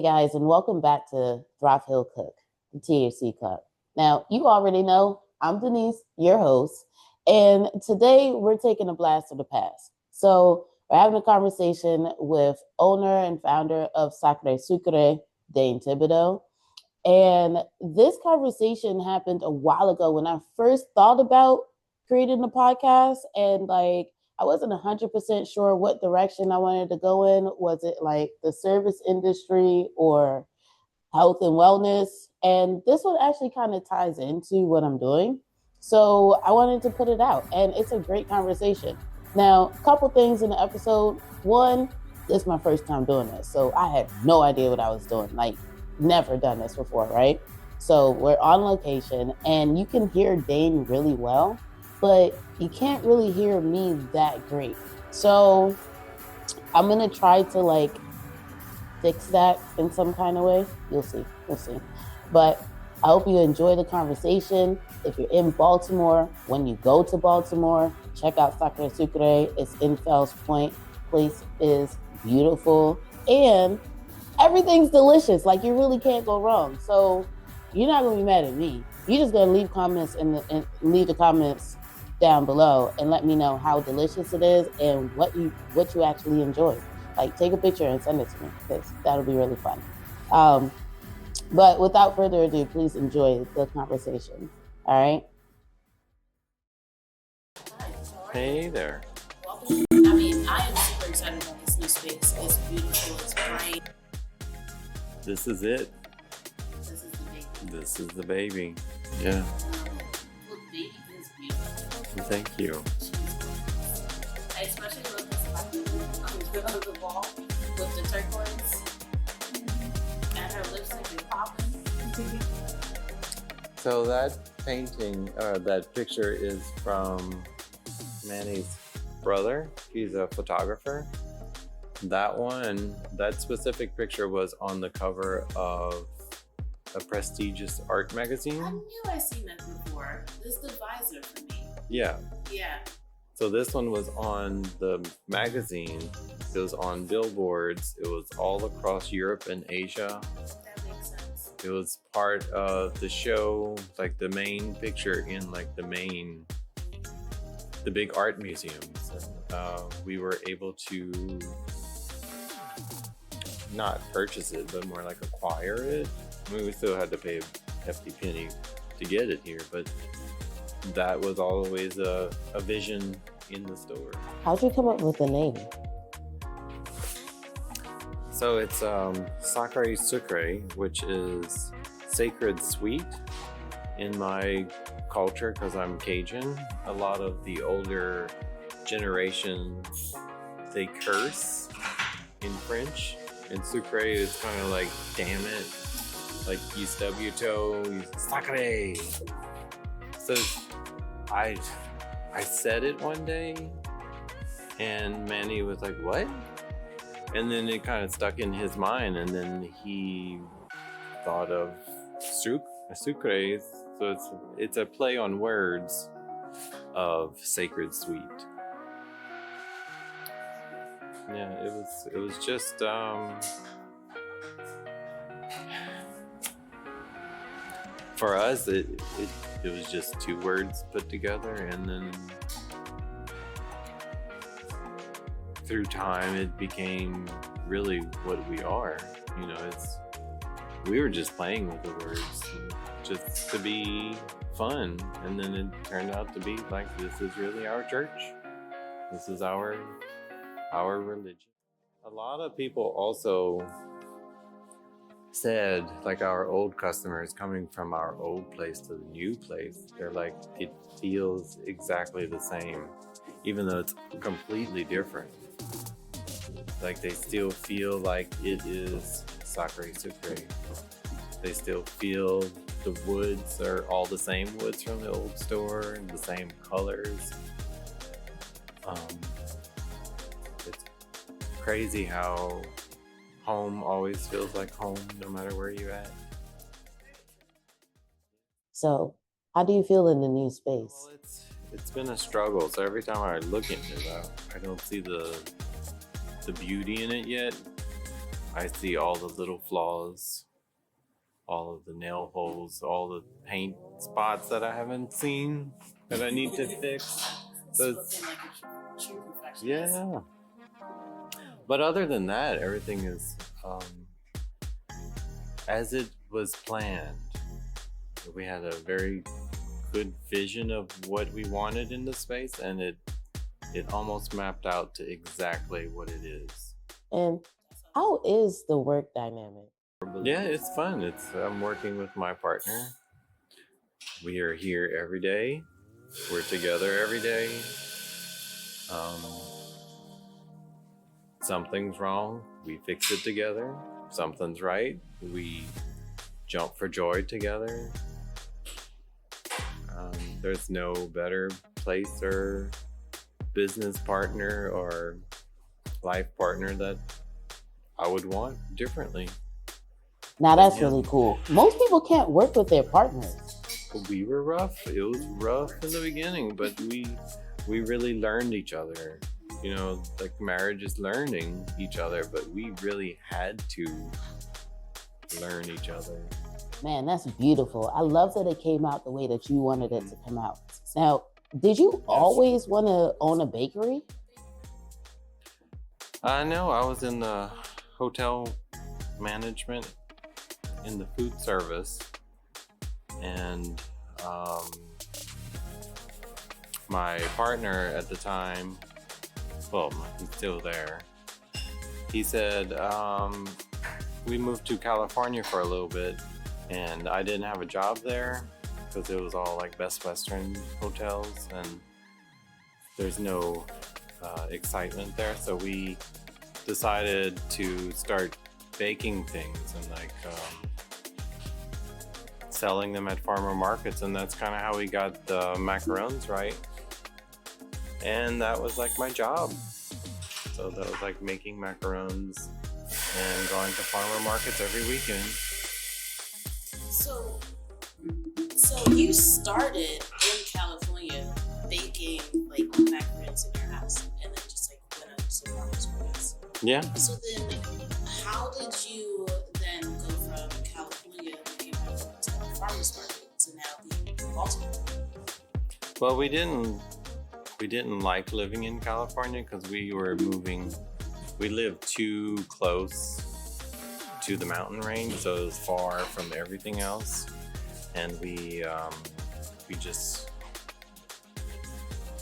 guys, and welcome back to Thrive Hill Cook, the THC Club. Now, you already know I'm Denise, your host, and today we're taking a blast of the past. So we're having a conversation with owner and founder of Sacre Sucre, Dane Thibodeaux. And this conversation happened a while ago when I first thought about creating the podcast, and I wasn't 100% sure what direction I wanted to go in. Was it like the service industry or health and wellness? And this one actually kind of ties into what I'm doing. So I wanted to put it out, and it's a great conversation. Now, a couple things in the episode. One, this is my first time doing this, so I had no idea what I was doing. Never done this before, right? So we're on location, and you can hear Dane really well, but you can't really hear me that great. So I'm gonna try to fix that in some kind of way. We'll see. But I hope you enjoy the conversation. If you're in Baltimore, when you go to Baltimore, check out Sacre Sucre. It's in Fells Point. Place is beautiful, and everything's delicious. You really can't go wrong. So you're not gonna be mad at me. You're just gonna leave comments and leave the comments down below and let me know how delicious it is and what you actually enjoy. Take a picture and send it to me, because that'll be really fun. But without further ado, please enjoy the conversation. All right. Hey there. Welcome. I am super excited about this new space. It's beautiful. It's bright. This is it. This is the baby. Yeah. Look, baby is beautiful. Thank you. I especially love this on the wall with the turquoise. And her lipstick is popping. So that painting, that picture is from Manny's brother. He's a photographer. That specific picture was on the cover of a prestigious art magazine. I knew I'd seen that before. This is the visor for me. Yeah. Yeah. So this one was on the magazine. It was on billboards. It was all across Europe and Asia. That makes sense. It was part of the show, the main picture in the big art museums. And we were able to not purchase it, but more acquire it. We still had to pay a hefty penny to get it here, but that was always a vision in the store. How'd you come up with the name? So it's Sacre Sucre, which is sacred sweet in my culture, because I'm Cajun. A lot of the older generations, they curse in French, and sucre is kind of damn it, you stub your toe, you sacre. So I said it one day, and Manny was like, what? And then it kind of stuck in his mind, and then he thought of sucre. So it's a play on words of sacred sweet. Yeah, it was just for us it was just two words put together, and then through time it became really what we are. We were just playing with the words just to be fun, and then it turned out to be this is really our church. This is our religion. A lot of people also said, our old customers coming from our old place to the new place, they're it feels exactly the same, even though it's completely different. They still feel like it is Sacre Sucre. They still feel the woods are all the same woods from the old store and the same colors. It's crazy how home always feels like home, no matter where you're at. So how do you feel in the new space? Well, it's been a struggle. So every time I look into it, I don't see the beauty in it yet. I see all the little flaws, all of the nail holes, all the paint spots that I haven't seen that I need to fix. So Looking like a true perfectionist. yeah. But other than that, everything is as it was planned. We had a very good vision of what we wanted in the space, and it almost mapped out to exactly what it is. And how is the work dynamic? Yeah, it's fun. I'm working with my partner. We are here every day. We're together every day. Something's wrong, we fix it together. Something's right, we jump for joy together. There's no better place or business partner or life partner that I would want differently. Now that's really cool. Most people can't work with their partners. We were rough. It was rough in the beginning, but we really learned each other. You know, like marriage is learning each other, but we really had to learn each other. Man, that's beautiful. I love that it came out the way that you wanted it to come out. Now, did you always want to own a bakery? No, I was in the hotel management in the food service, and my partner at the time, well, he's still there, he said we moved to California for a little bit, and I didn't have a job there because it was all like Best Western hotels, and there's no excitement there. So we decided to start baking things and like selling them at farmer markets, and that's kind of how we got the macarons, right? And that was like my job. So that was like making macarons and going to farmer markets every weekend. So you started in California baking like macarons in your house, and then just like went up to farmers markets. Yeah. So then, how did you then go from California being to farmers market to now being in Baltimore? Well, we didn't like living in California because we were moving. We lived too close to the mountain range, so it was far from everything else, and we just,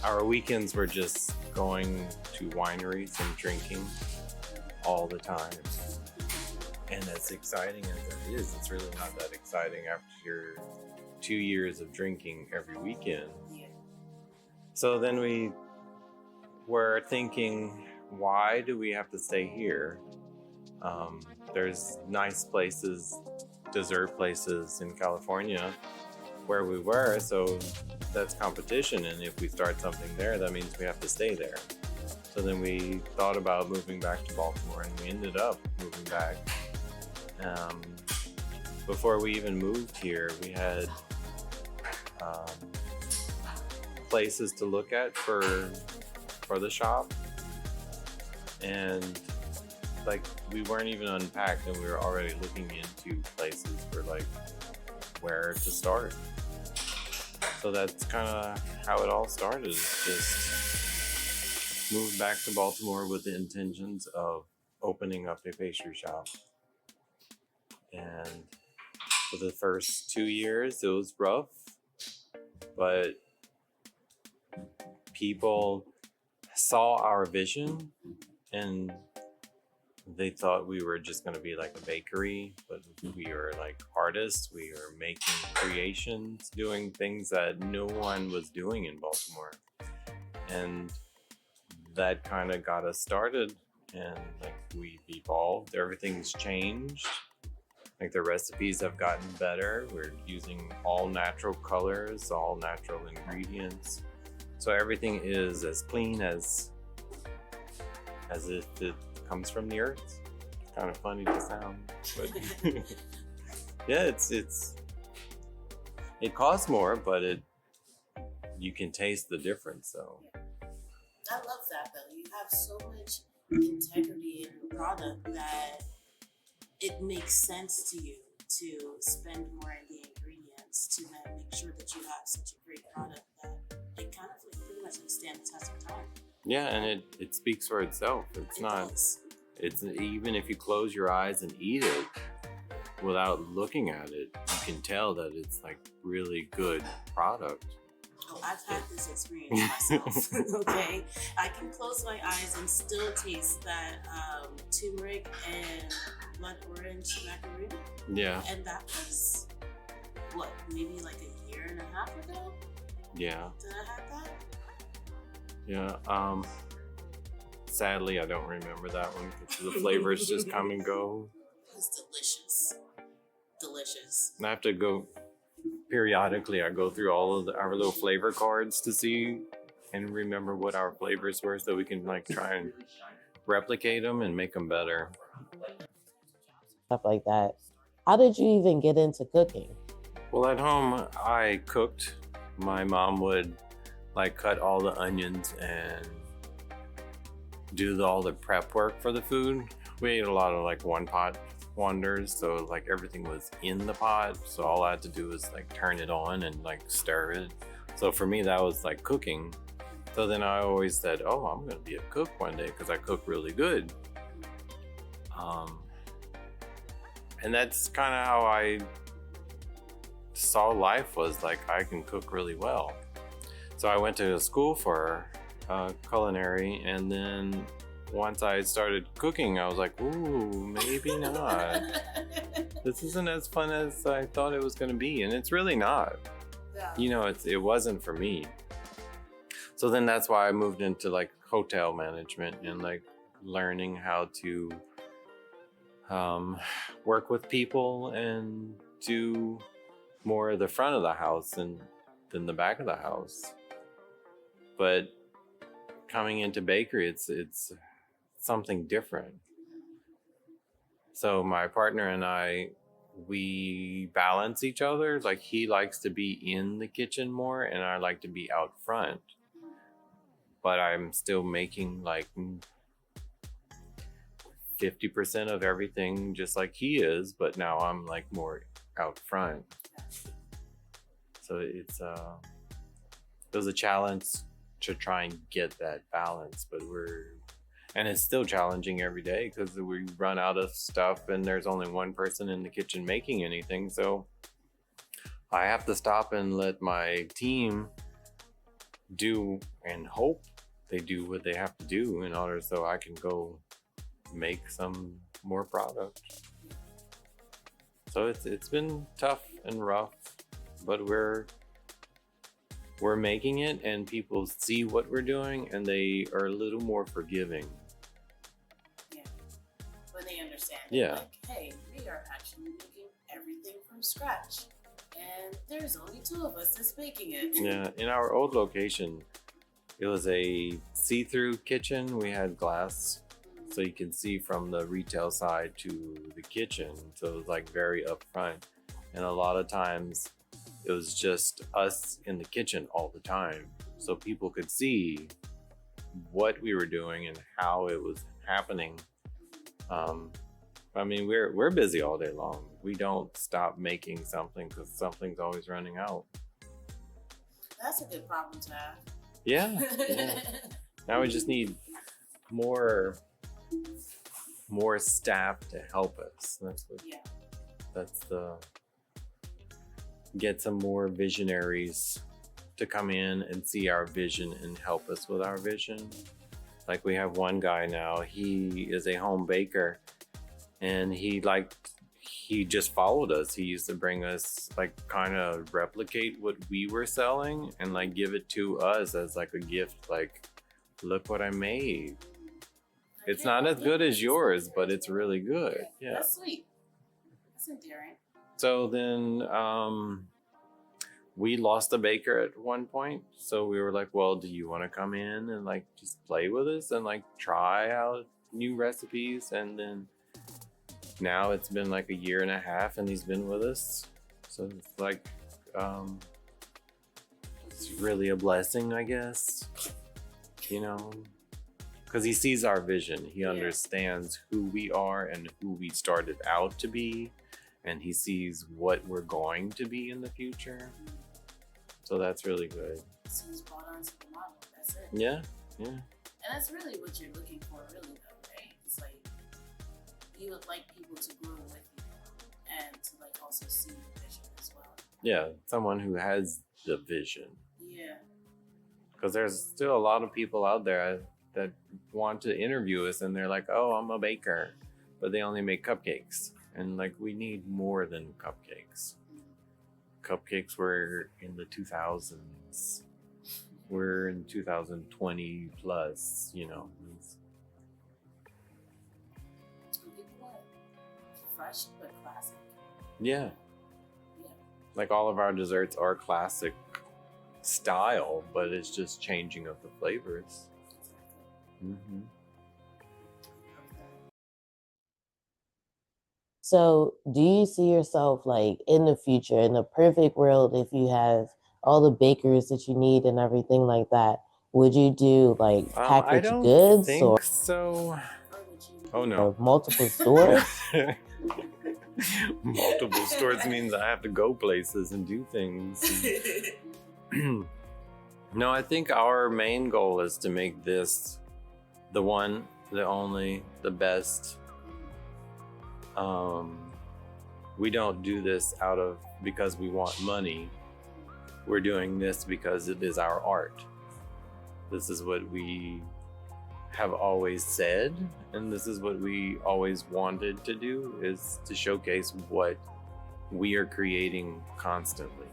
our weekends were just going to wineries and drinking all the time. And as exciting as that is, it's really not that exciting after 2 years of drinking every weekend. Yeah. So then we were thinking, why do we have to stay here? There's nice places, dessert places in California where we were, so that's competition, and if we start something there, that means we have to stay there. So then we thought about moving back to Baltimore, and we ended up moving back. Before we even moved here, we had places to look at for the shop, and like we weren't even unpacked, and we were already looking into places for like where to start. So that's kind of how it all started. Just moved back to Baltimore with the intentions of opening up a pastry shop. And for the first 2 years, it was rough, but people saw our vision and they thought we were just going to be like a bakery, but we are like artists. We are making creations, doing things that no one was doing in Baltimore. And that kind of got us started, and like we've evolved. Everything's changed. Like the recipes have gotten better. We're using all natural colors, all natural ingredients. So everything is as clean as if it comes from the earth. It's kind of funny to sound, but yeah, it costs more, but you can taste the difference. So I love that though. You have so much integrity in your product that it makes sense to you to spend more in the ingredients to then make sure that you have such a great product that it kind of like pretty much like stand the test of time. Yeah, and it speaks for itself. It's It not. does. It's even if you close your eyes and eat it without looking at it, you can tell that it's like really good product. Oh, I've had this experience myself. Okay, I can close my eyes and still taste that turmeric and blood orange macaroon, Yeah, and that was what, maybe like a year and a half ago. yeah, Did I have that? yeah. Sadly, I don't remember that one because the flavors just come and go. It was delicious. Delicious. And I have to go periodically. I go through all of our little flavor cards to see and remember what our flavors were, so we can like try and replicate them and make them better. Stuff like that. How did you even get into cooking? Well, at home, I cooked. My mom would like cut all the onions and do all the prep work for the food. We ate a lot of like one pot wonders, so like everything was in the pot, so all I had to do was like turn it on and like stir it. So for me, that was like cooking. So then I always said, oh, I'm gonna be a cook one day because I cook really good. And that's kind of how I saw life, was like I can cook really well. So I went to school for culinary, and then once I started cooking, I was like, ooh, maybe not. This isn't as fun as I thought it was going to be, and it's really not. Yeah. You know, it wasn't for me. So then that's why I moved into like hotel management and like learning how to work with people and do more of the front of the house than the back of the house. But coming into bakery, it's something different. So my partner and I, we balance each other. Like he likes to be in the kitchen more, and I like to be out front. But I'm still making like 50% of everything just like he is, but now I'm like more out front. So it was a challenge to try and get that balance, but and it's still challenging every day because we run out of stuff and there's only one person in the kitchen making anything. So I have to stop and let my team do and hope they do what they have to do in order so I can go make some more product. So it's been tough and rough, but we're making it, and people see what we're doing and they are a little more forgiving. Yeah. When they understand. Yeah. Like, hey, we are actually making everything from scratch. And there's only 2 of us that's making it. Yeah. In our old location, it was a see-through kitchen. We had glass, so you can see from the retail side to the kitchen. So it was like very upfront. And a lot of times it was just us in the kitchen all the time. So people could see what we were doing and how it was happening. I mean, we're busy all day long. We don't stop making something because something's always running out. That's a good problem to have. Yeah. Now we just need more staff to help us. Get some more visionaries to come in and see our vision and help us with our vision. Like we have one guy now, he is a home baker, and he just followed us. He used to bring us like kind of replicate what we were selling and like give it to us as like a gift. Like, look what I made. It's not as good as yours, but it's really good. Yeah. That's sweet. That's endearing. So then we lost a baker at one point. So we were like, well, do you want to come in and like just play with us and like try out new recipes? And then now it's been like a year and a half and he's been with us. So it's like, it's really a blessing, I guess, you know, because he sees our vision. He Yeah. understands who we are and who we started out to be, and he sees what we're going to be in the future. So that's really good. So he's brought onto the model. That's it. Yeah. And that's really what you're looking for, really, though, right? It's like you would like people to grow with you and to like also see the vision as well. Yeah, someone who has the vision. Yeah. Because there's still a lot of people out there that want to interview us and they're like, oh, I'm a baker, but they only make cupcakes. And like, we need more than cupcakes. Cupcakes were in the 2000s. We're in 2020 plus, you know. Fresh but classic. Yeah. Yeah. Like all of our desserts are classic style, but it's just changing of the flavors. Mm-hmm. So, do you see yourself like in the future, in the perfect world, if you have all the bakers that you need and everything like that, would you do like I packaged don't goods think or so. Oh no. multiple stores? Multiple stores means I have to go places and do things. No, I think our main goal is to make this the one, the only, the best. We don't do this because we want money. We're doing this because it is our art. This is what we have always said, and this is what we always wanted to do, is to showcase what we are creating constantly.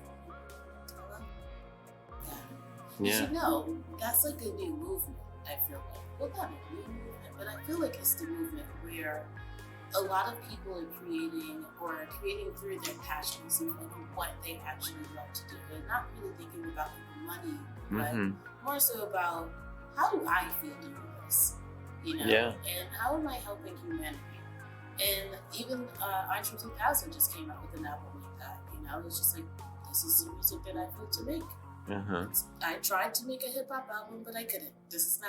Yeah. You know, that's like a new movement, I feel like. Well, not a new movement, but I feel like it's the movement where a lot of people are creating through their passions and like what they actually love to do. They're not really thinking about the money, but more so about how do I feel doing this, you know? Yeah. And how am I helping humanity? And even Entre 2000 just came out with an album like that, you know? It's just like, this is the music that I feel to make. I tried to make a hip hop album, but I couldn't. This is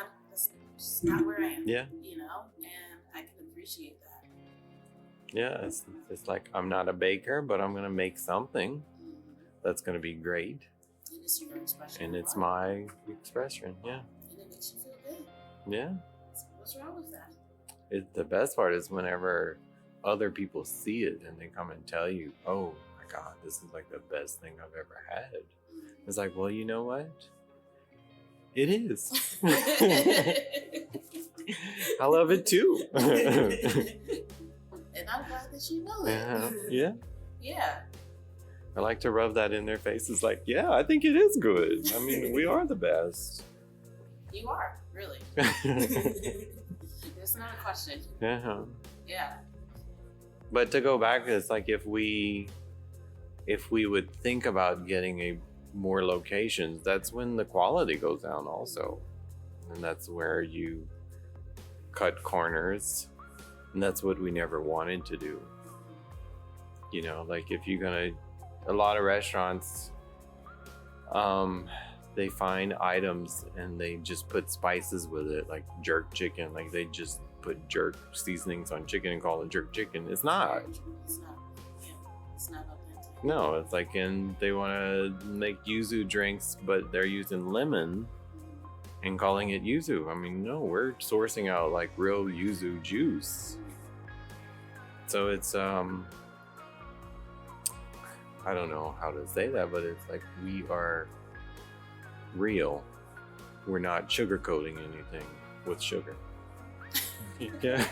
not where I am. Yeah. You know, and I can appreciate that. Yeah, it's like, I'm not a baker, but I'm gonna make something that's gonna be great. And it's your expression. And it's my expression, yeah. And it makes you feel good. Yeah. So what's wrong with that? The best part is whenever other people see it and they come and tell you, oh my God, this is like the best thing I've ever had. It's like, well, you know what? It is. I love it too. And I'm glad that you know it. Yeah. Yeah. I like to rub that in their faces like, yeah, I think it is good. I mean, we are the best. You are, really. There's not a question. Yeah. But to go back, it's like if we would think about getting more locations, that's when the quality goes down also. And that's where you cut corners. And that's what we never wanted to do. You know, like if you're gonna, a lot of restaurants, they find items and they just put spices with it, like jerk chicken. Like they just put jerk seasonings on chicken and call it jerk chicken. It's not. It's not. Yeah, it's not authentic. No, it's like, and they want to make yuzu drinks, but they're using lemon and calling it yuzu. I mean, no, we're sourcing out like real yuzu juice. So it's, I don't know how to say that, but it's like we are real. We're not sugarcoating anything with sugar. Yeah.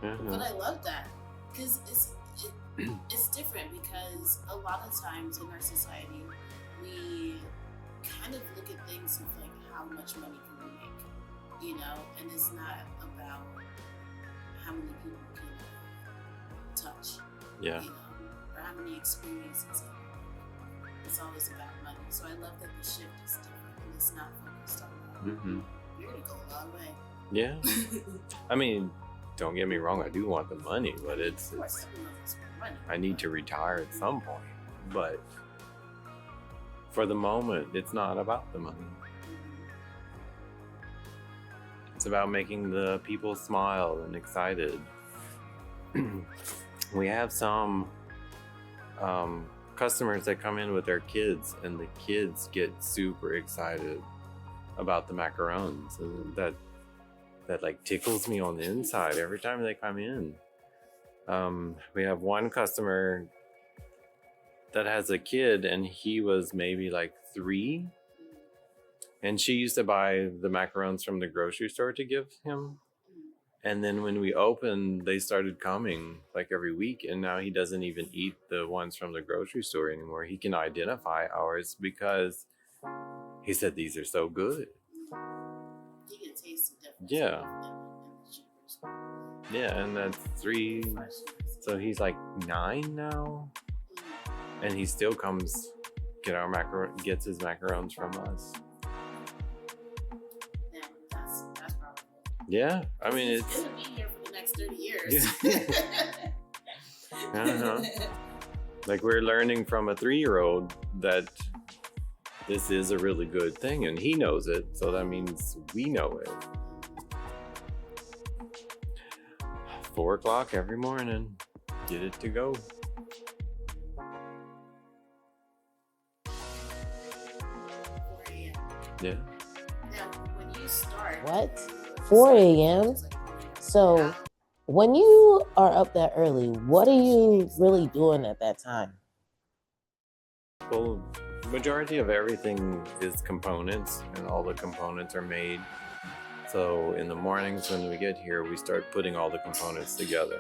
But I love that because it's different, because a lot of times in our society we kind of look at things with like how much money can we make, you know, and it's not about how many people can touch, Yeah. you know, or how many experiences. It's always about money. So I love that the shift is different and it's not focused on that. You're gonna go a long way. Yeah. I mean, don't get me wrong, I do want the money, but it's Of course, everyone wants more money. I need to retire at some point. But for the moment, it's not about the money. It's about making the people smile and excited. We have some customers that come in with their kids, and the kids get super excited about the macarons, and that like tickles me on the inside every time they come in. We have one customer that has a kid, and he was maybe like 3, and she used to buy the macarons from the grocery store to give him. And then when we opened, they started coming like every week, and now he doesn't even eat the ones from the grocery store anymore. He can identify ours because he said these are so good. You can taste the difference. Yeah. In the cheapers. Yeah, and that's 3. So he's like 9 now, and he still comes gets his macarons from us. Yeah, that's probably. Yeah, I mean It's gonna be here for the next 30 years. Uh-huh. Like, we're learning from a 3-year-old that this is a really good thing, and he knows it, so that means we know it. 4 o'clock every morning, get it to go. 4 a.m. Yeah. Now, when you start. What? 4 a.m.? So when you are up that early, what are you really doing at that time? Well, majority of everything is components, and all the components are made. So in the mornings when we get here, we start putting all the components together.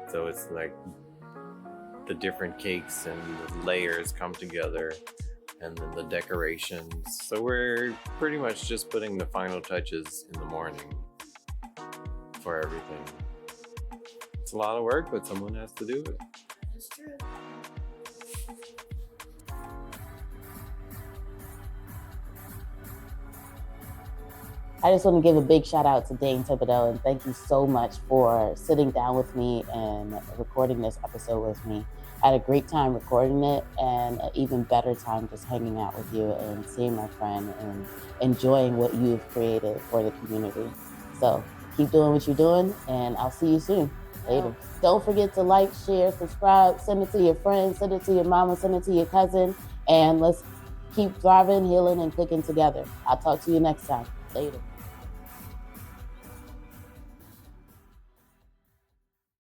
So it's like the different cakes and the layers come together, and then the decorations. So we're pretty much just putting the final touches in the morning for everything. It's a lot of work, but someone has to do it. That's true. I just want to give a big shout out to Dane Thibodeaux, and thank you so much for sitting down with me and recording this episode with me. I had a great time recording it, and an even better time just hanging out with you and seeing my friend and enjoying what you've created for the community. So keep doing what you're doing, and I'll see you soon. Later. Don't forget to like, share, subscribe, send it to your friends, send it to your mama, send it to your cousin, and let's keep thriving, healing, and cooking together. I'll talk to you next time. Later.